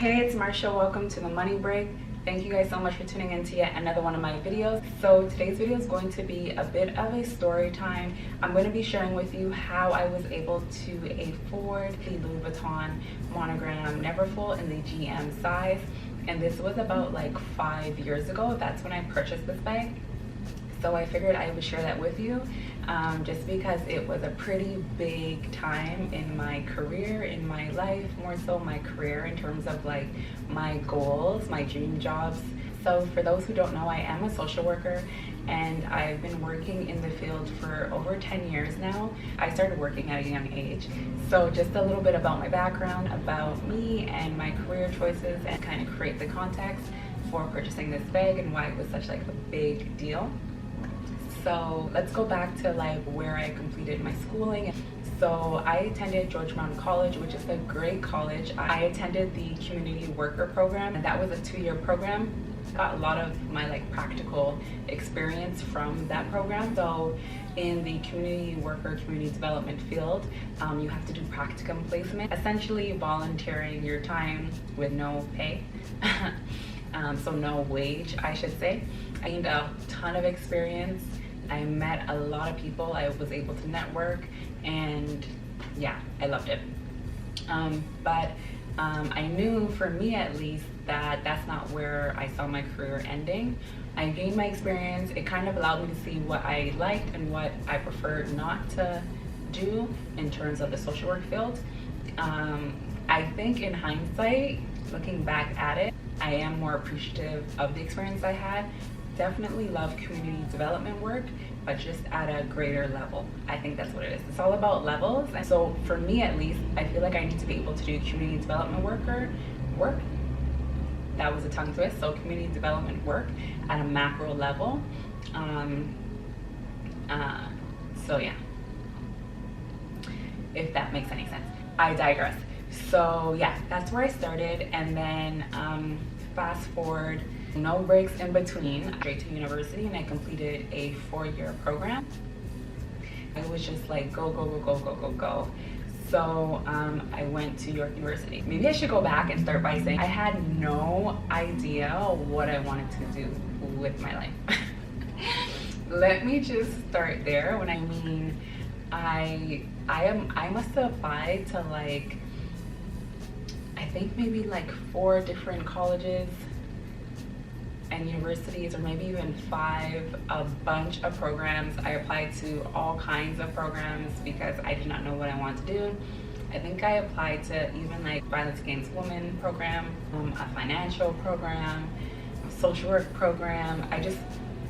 Hey, it's Marsha. Welcome to the Money Break. Thank you guys so much for tuning in to yet another one of my videos. So today's video is going to be a bit of a story time. I'm going to be sharing with you how I was able to afford the Louis Vuitton monogram Neverfull in the GM size. And this was about like 5 years ago. That's when I purchased this bag. So I figured I would share that with you just because it was a pretty big time in my career, in my life, more so my career in terms of like my goals, my dream jobs. So for those who don't know, I am a social worker and I've been working in the field for over 10 years now. I started working at a young age. So just a little bit about my background, about me and my career choices, and kind of create the context for purchasing this bag and why it was such like a big deal. So let's go back to like where I completed my schooling. So I attended George Brown College, which is a great college. I attended the community worker program, and that was a 2-year program. Got a lot of my like practical experience from that program. So in the community worker, community development field, you have to do practicum placement, essentially volunteering your time with no pay. So no wage, I should say. I gained a ton of experience. I met a lot of people. I was able to network, and yeah, I loved it. But I knew, for me at least, that that's not where I saw my career ending. I gained my experience. It kind of allowed me to see what I liked and what I preferred not to do in terms of the social work field. I think in hindsight, looking back at it, I am more appreciative of the experience I had. Definitely love community development work, but just at a greater level. I think that's what it is. It's all about levels. And so for me at least, I feel like I need to be able to do community development work. That was a tongue twist. So community development work at a macro level. So yeah, if that makes any sense. I digress. So yeah, that's where I started, and then fast forward, no breaks in between, straight to university, and I completed a 4-year program. It was just like go, go, go, go, go, go, go. So I went to York University. Maybe I should go back and start by saying I had no idea what I wanted to do with my life. Let me just start there. When I mean, I must have applied to like, I think maybe like 4 different colleges and universities, or maybe even 5, a bunch of programs. I applied to all kinds of programs because I did not know what I wanted to do. I think I applied to even like violence against women program, a financial program, a social work program.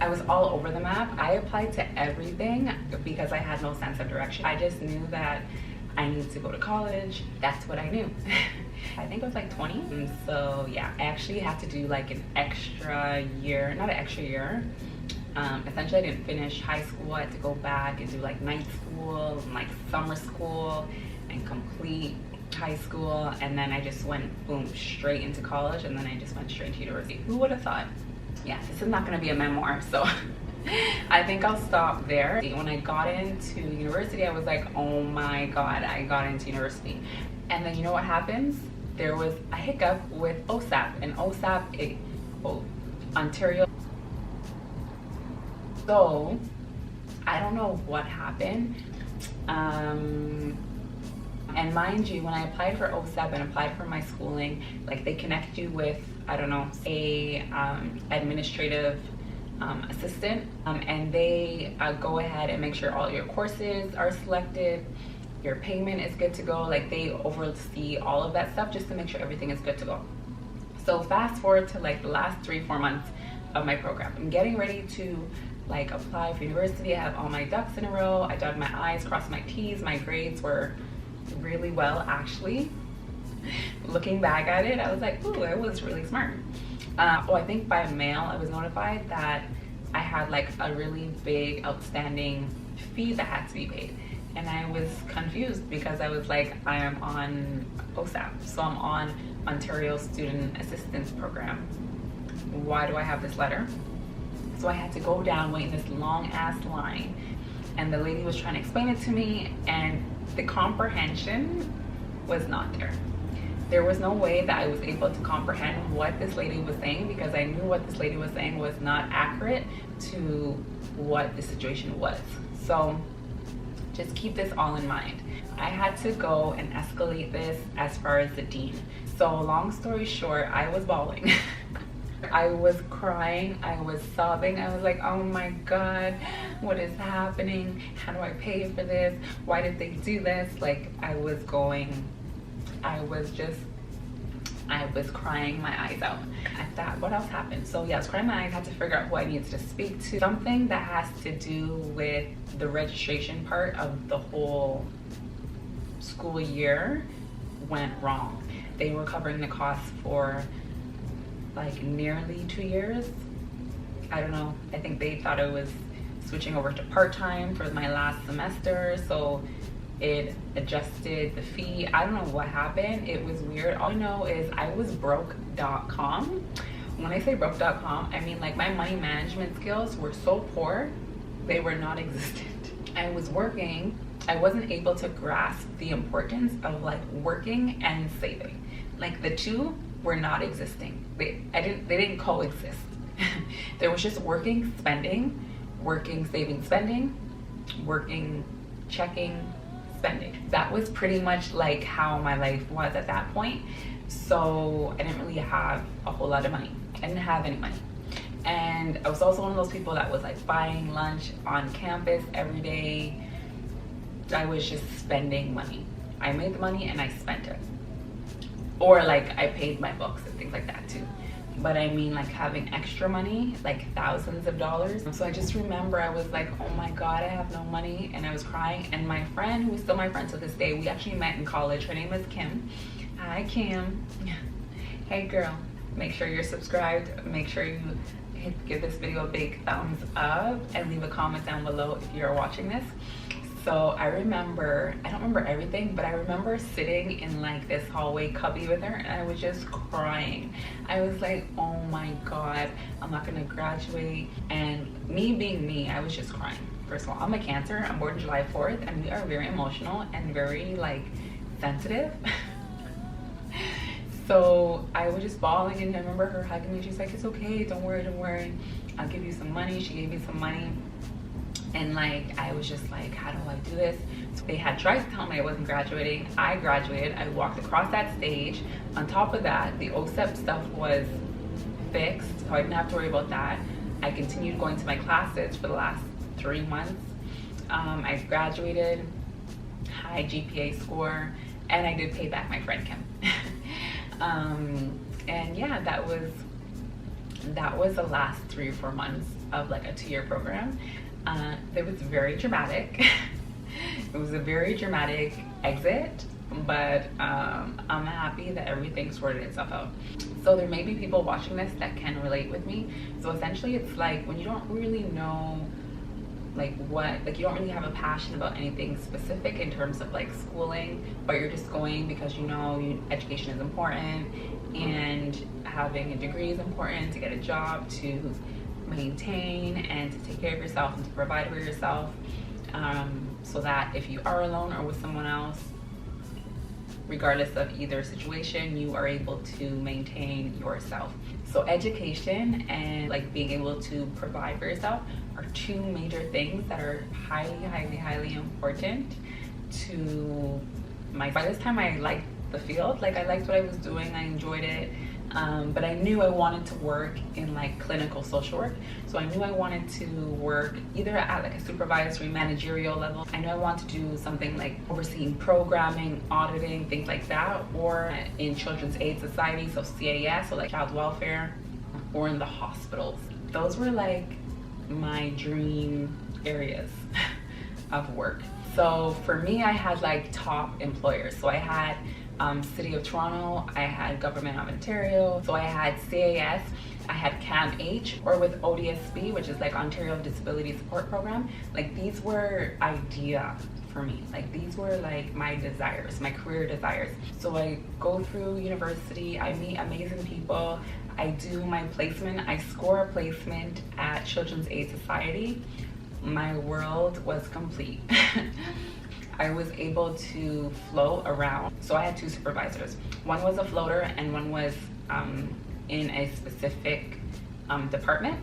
I was all over the map. I applied to everything because I had no sense of direction. I just knew that I need to go to college. That's what I knew. I think I was like 20. And so yeah, I actually had to do like an extra year, not an extra year. Essentially I didn't finish high school. I had to go back and do like night school and like summer school and complete high school. And then I just went boom, straight into college, and then I just went straight to university. Who would have thought? Yeah, this is not gonna be a memoir, so I think I'll stop there. When I got into university, I was like, oh my God, I got into university. And then you know what happens? There was a hiccup with OSAP, and OSAP, Ontario. So I don't know what happened. And mind you, when I applied for OSAP and applied for my schooling, like they connect you with, I don't know, a administrative assistant, and they go ahead and make sure all your courses are selected, your payment is good to go. Like they oversee all of that stuff just to make sure everything is good to go. So fast forward to like the last 3-4 months of my program. I'm getting ready to like apply for university. I have all my ducks in a row. I dotted my I's, crossed my T's. My grades were really well, actually. Looking back at it, I was like, ooh, I was really smart. I think by mail I was notified that I had like a really big outstanding fee that had to be paid. And I was confused because I was like, I am on OSAP, so I'm on Ontario Student Assistance Program. Why do I have this letter? So I had to go down, wait in this long ass line, and the lady was trying to explain it to me, and the comprehension was not there. There was no way that I was able to comprehend what this lady was saying, because I knew what this lady was saying was not accurate to what the situation was. So just keep this all in mind. I had to go and escalate this as far as the dean. So long story short, I was bawling. I was crying, I was sobbing. I was like, oh my God, what is happening? How do I pay for this? Why did they do this? Like, I was crying my eyes out. I thought, what else happened? So yeah, I was crying my eyes. I had to figure out who I needed to speak to. Something that has to do with the registration part of the whole school year went wrong. They were covering the costs for like nearly 2 years. I don't know. I think they thought I was switching over to part-time for my last semester, so it adjusted the fee. I don't know what happened. It was weird. All I know is I was broke.com. When I say broke.com, I mean like my money management skills were so poor, they were non-existent. I was working. I wasn't able to grasp the importance of like working and saving. Like the two were not existing. They didn't coexist. There was just working, spending, working, saving, spending, working, checking, spending. That was pretty much like how my life was at that point. So I didn't really have a whole lot of money. I didn't have any money. And I was also one of those people that was like buying lunch on campus every day. I was just spending money. I made the money and I spent it. Or like I paid my books and things like that too. But I mean like having extra money, like thousands of dollars. So I just remember I was like, oh my God, I have no money. And I was crying. And my friend, who is still my friend to this day, we actually met in college. Her name is Kim. Hi, Kim. Hey girl, make sure you're subscribed. Make sure you give this video a big thumbs up and leave a comment down below if you're watching this. So I remember, I don't remember everything, but I remember sitting in like this hallway cubby with her and I was just crying. I was like, oh my God, I'm not gonna graduate. And me being me, I was just crying. First of all, I'm a Cancer, I'm born July 4th, and we are very emotional and very like sensitive. So I was just bawling, and I remember her hugging me. She's like, it's okay, don't worry, I'll give you some money. She gave me some money. And like, I was just like, how do I do this? So they had tried to tell me I wasn't graduating. I graduated. I walked across that stage. On top of that, the OSEP stuff was fixed, so I didn't have to worry about that. I continued going to my classes for the last 3 months. I graduated, high GPA score, and I did pay back my friend Kim. And yeah, that was the last 3 or 4 months of like a 2-year program. It was very dramatic. It was a very dramatic exit, but I'm happy that everything sorted itself out. So there may be people watching this that can relate with me. So essentially it's like when you don't really know like you don't really have a passion about anything specific in terms of like schooling, but you're just going because you know education is important and having a degree is important to get a job, to maintain and to take care of yourself and to provide for yourself, so that if you are alone or with someone else, regardless of either situation, you are able to maintain yourself. So education and like being able to provide for yourself are 2 major things that are highly important to by this time I liked the field. Like I liked what I was doing, I enjoyed it. But I knew I wanted to work in like clinical social work. So I knew I wanted to work either at like a supervisory managerial level. I know I wanted to do something like overseeing programming, auditing, things like that, or in Children's Aid Society, so CAS, so like child welfare, or in the hospitals. Those were like my dream areas of work. So for me, I had like top employers. So I had City of Toronto, I had Government of Ontario, so I had CAS, I had CAMH, or with ODSP, which is like Ontario Disability Support Program. Like these were idea for me. Like these were like my desires, my career desires. So I go through university, I meet amazing people, I do my placement, I score a placement at Children's Aid Society. My world was complete. I was able to float around. So I had two supervisors. One was a floater and one was in a specific department,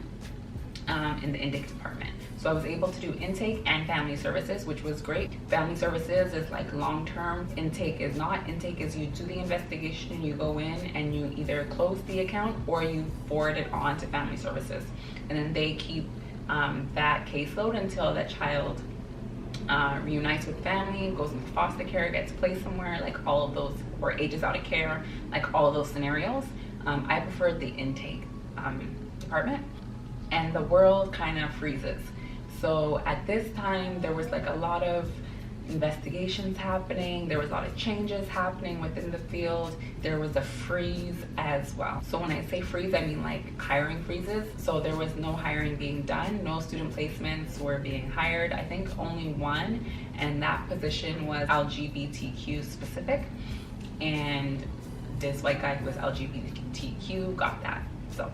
in the intake department. So I was able to do intake and family services, which was great. Family services is like long-term. Intake is not. Intake is you do the investigation, you go in and you either close the account or you forward it on to family services. And then they keep that caseload until that child reunites with family, goes into foster care, gets placed somewhere, like all of those, or ages out of care, like all of those scenarios. I preferred the intake department, and the world kind of freezes. So at this time, there was like a lot of investigations happening. There was a lot of changes happening within the field. There was a freeze as well. So when I say freeze, I mean like hiring freezes. So there was no hiring being done. No student placements were being hired. I think only one, and that position was LGBTQ specific. And this white guy who was LGBTQ got that. So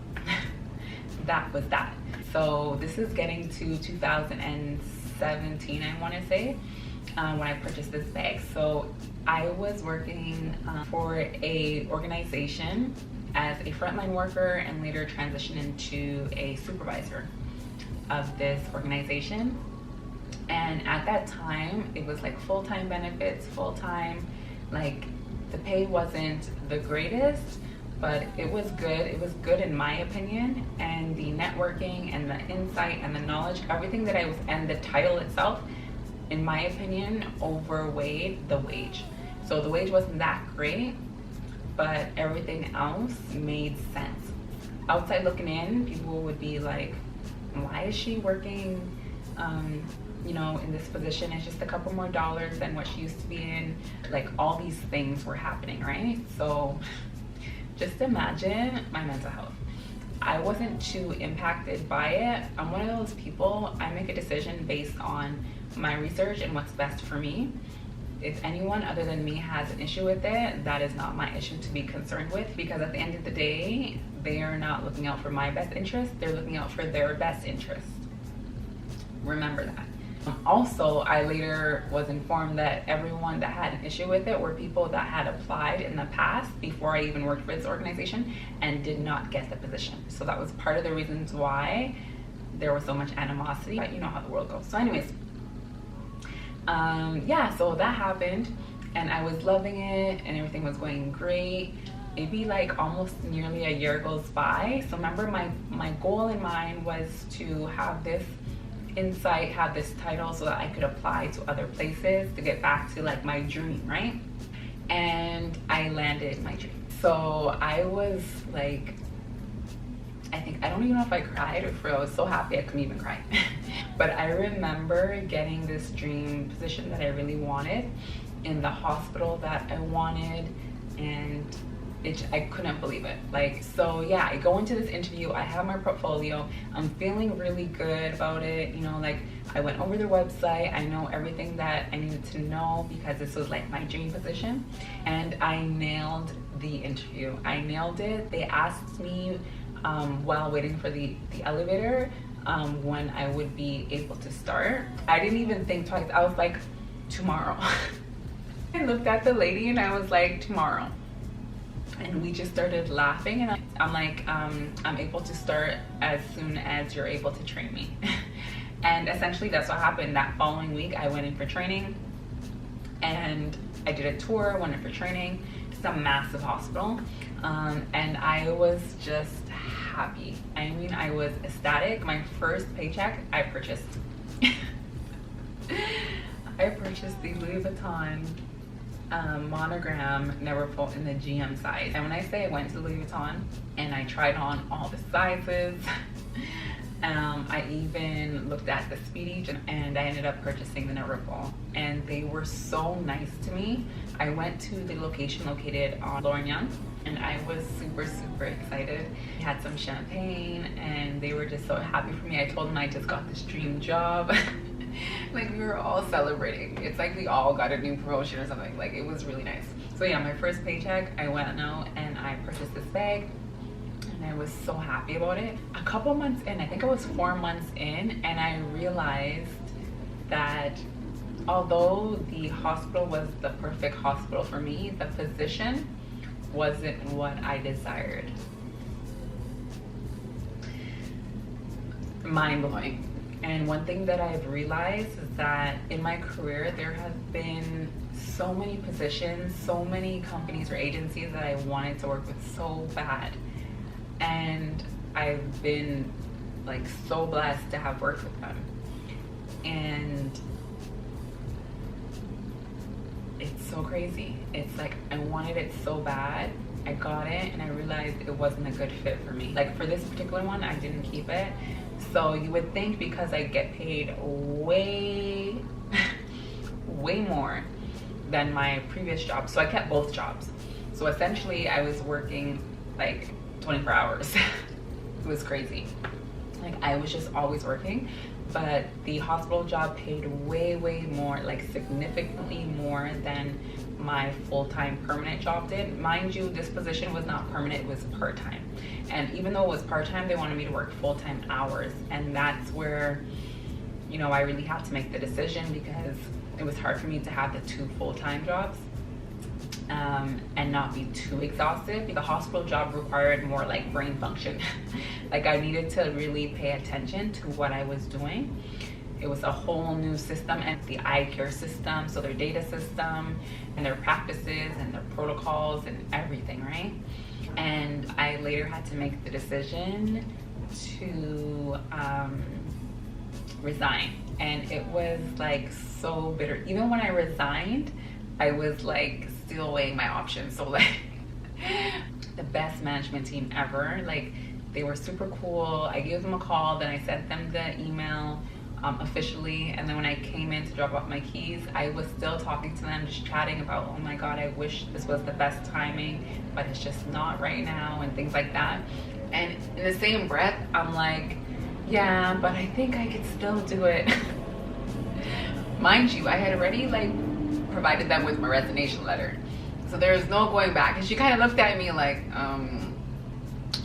that was that. So this is getting to 2017, I want to say, when I purchased this bag. So I was working for a organization as a frontline worker and later transitioned into a supervisor of this organization. And at that time, it was like full-time benefits, full-time, like the pay wasn't the greatest, but it was good. It was good in my opinion, and the networking and the insight and the knowledge, everything that I was, and the title itself, in my opinion, overweighed the wage. So the wage wasn't that great, but everything else made sense. Outside looking in, people would be like, why is she working you know, in this position? It's just a couple more dollars than what she used to be in. Like all these things were happening, right? So just imagine my mental health. I wasn't too impacted by it. I'm one of those people, I make a decision based on my research and what's best for me. If anyone other than me has an issue with it, that is not my issue to be concerned with, because at the end of the day, they are not looking out for my best interest, they're looking out for their best interest. Remember that. Also, I later was informed that everyone that had an issue with it were people that had applied in the past before I even worked for this organization and did not get the position. So that was part of the reasons why there was so much animosity. But you know how the world goes. So anyways, yeah, so that happened and I was loving it and everything was going great. Maybe like almost nearly a year goes by. So remember, my goal in mind was to have this insight, have this title so that I could apply to other places to get back to like my dream, right? And I landed my dream. So I was like, I don't even know if I cried or for I was so happy I couldn't even cry. But I remember getting this dream position that I really wanted in the hospital that I wanted, and I couldn't believe it. Like, so yeah, I go into this interview, I have my portfolio, I'm feeling really good about it, you know, like I went over their website, I know everything that I needed to know because this was like my dream position, and I nailed the interview. I nailed it. They asked me while waiting for the elevator when I would be able to start. I didn't even think twice. I was like, tomorrow. I looked at the lady and I was like, tomorrow. And we just started laughing, and I'm like, I'm able to start as soon as you're able to train me. And essentially that's what happened. That following week I went in for training and I did a tour, went in for training. It's a massive hospital, and I was just happy. I mean, I was ecstatic. My first paycheck, I purchased the Louis Vuitton monogram NEVERFULL in the GM size. And when I say I went to Louis Vuitton and I tried on all the sizes, I even looked at the Speedy, and I ended up purchasing the NEVERFULL, and they were so nice to me. I went to the location located on Lorient, and I was super excited. I had some champagne and they were just so happy for me. I told them I just got this dream job. Like, we were all celebrating. It's like we all got a new promotion or something. Like, it was really nice. So yeah, my first paycheck, I went out and I purchased this bag, and I was so happy about it. A couple months in, I think I was 4 months in, and I realized that although the hospital was the perfect hospital for me, the position wasn't what I desired. Mind-blowing. And one thing that I've realized is that in my career there have been so many positions, so many companies or agencies that I wanted to work with so bad, and I've been like so blessed to have worked with them. And it's so crazy. It's like I wanted it so bad, I got it, and I realized it wasn't a good fit for me. Like for this particular one, I didn't keep it. So you would think because I get paid way way more than my previous job, so I kept both jobs. So essentially I was working like 24 hours. It was crazy. Like I was just always working, but the hospital job paid way more, like significantly more than my full-time permanent job did. Mind you, this position was not permanent, it was part-time. And even though it was part-time, they wanted me to work full-time hours. And that's where, you know, I really had to make the decision, because it was hard for me to have the 2 full-time jobs and not be too exhausted. The hospital job required more like brain function. Like I needed to really pay attention to what I was doing. It was a whole new system, and the eye care system, so their data system and their practices and their protocols and everything, right? And I later had to make the decision to resign, and it was like so bitter. Even when I resigned, I was like still weighing my options. So like the best management team ever, like they were super cool. I gave them a call, then I sent them the email officially, and then when I came in to drop off my keys, I was still talking to them, just chatting about, oh my god, I wish this was the best timing, but it's just not right now, and things like that. And in the same breath, I'm like, yeah, but I think I could still do it. Mind you, I had already like provided them with my resignation letter, so there's no going back. And she kind of looked at me like,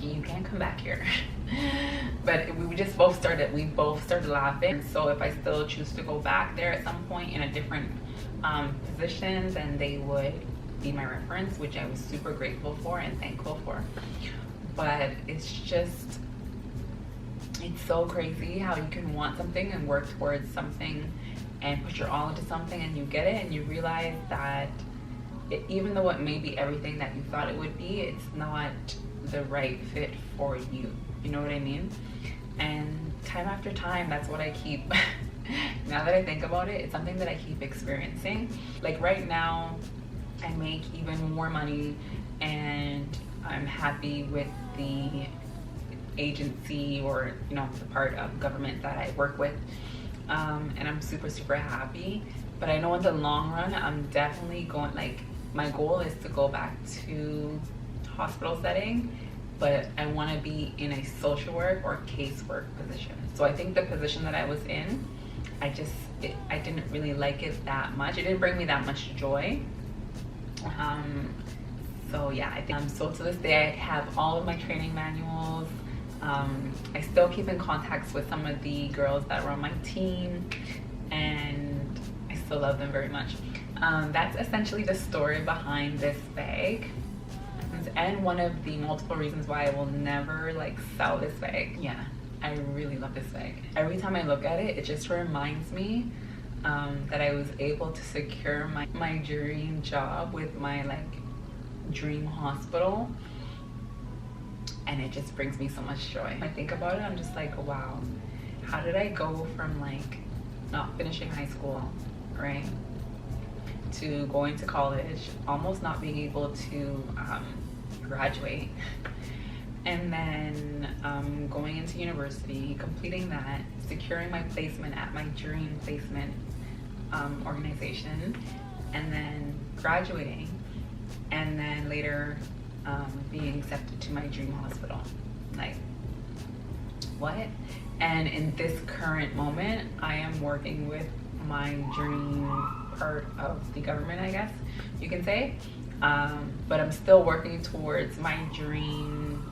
you can't come back here. But we both started laughing. So if I still choose to go back there at some point in a different position, then they would be my reference, which I was super grateful for and thankful for. But it's so crazy how you can want something and work towards something and put your all into something, and you get it, and you realize that even though it may be everything that you thought it would be, it's not the right fit for you. You know what I mean? And time after time, that's what I keep. Now that I think about it, it's something that I keep experiencing. Like right now, I make even more money, and I'm happy with the agency, or you know, the part of government that I work with, and I'm super happy. But I know in the long run, I'm definitely going, like my goal is to go back to hospital setting, but I want to be in a social work or casework position. So I think the position that I was in, I didn't really like it that much. It didn't bring me that much joy. So yeah, I think so to this day I have all of my training manuals. I still keep in contact with some of the girls that were on my team, and I still love them very much. That's essentially the story behind this bag, and one of the multiple reasons why I will never like sell this bag. Yeah, I really love this bag. Every time I look at it, it just reminds me that I was able to secure my dream job with my like dream hospital, and it just brings me so much joy. When I think about it, I'm just like, wow, how did I go from like not finishing high school, right, to going to college, almost not being able to graduate, and then going into university, completing that, securing my placement at my dream placement organization, and then graduating, and then later being accepted to my dream hospital. Like, what? And in this current moment, I am working with my dream part of the government, I guess you can say, but I'm still working towards my dream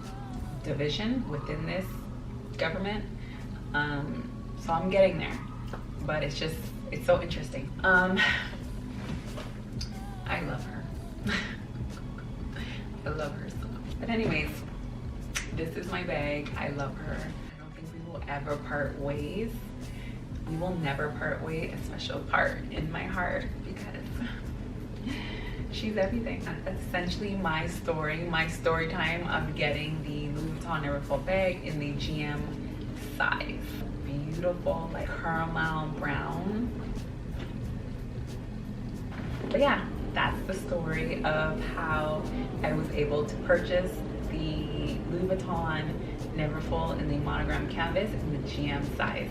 division within this government. So I'm getting there, but it's It's so interesting. I love her. I love her so much. But anyways, this is my bag. I love her. I don't think we will ever part ways. We will never part ways. A special part in my heart because she's everything. That's essentially my story time of getting the Louis Vuitton Neverfull bag in the GM size. Beautiful, like caramel brown. But yeah, that's the story of how I was able to purchase the Louis Vuitton Neverfull in the monogram canvas in the GM size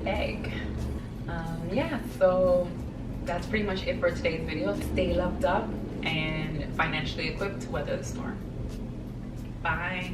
bag. Yeah, so that's pretty much it for today's video. Stay loved up and financially equipped to weather the storm. Bye.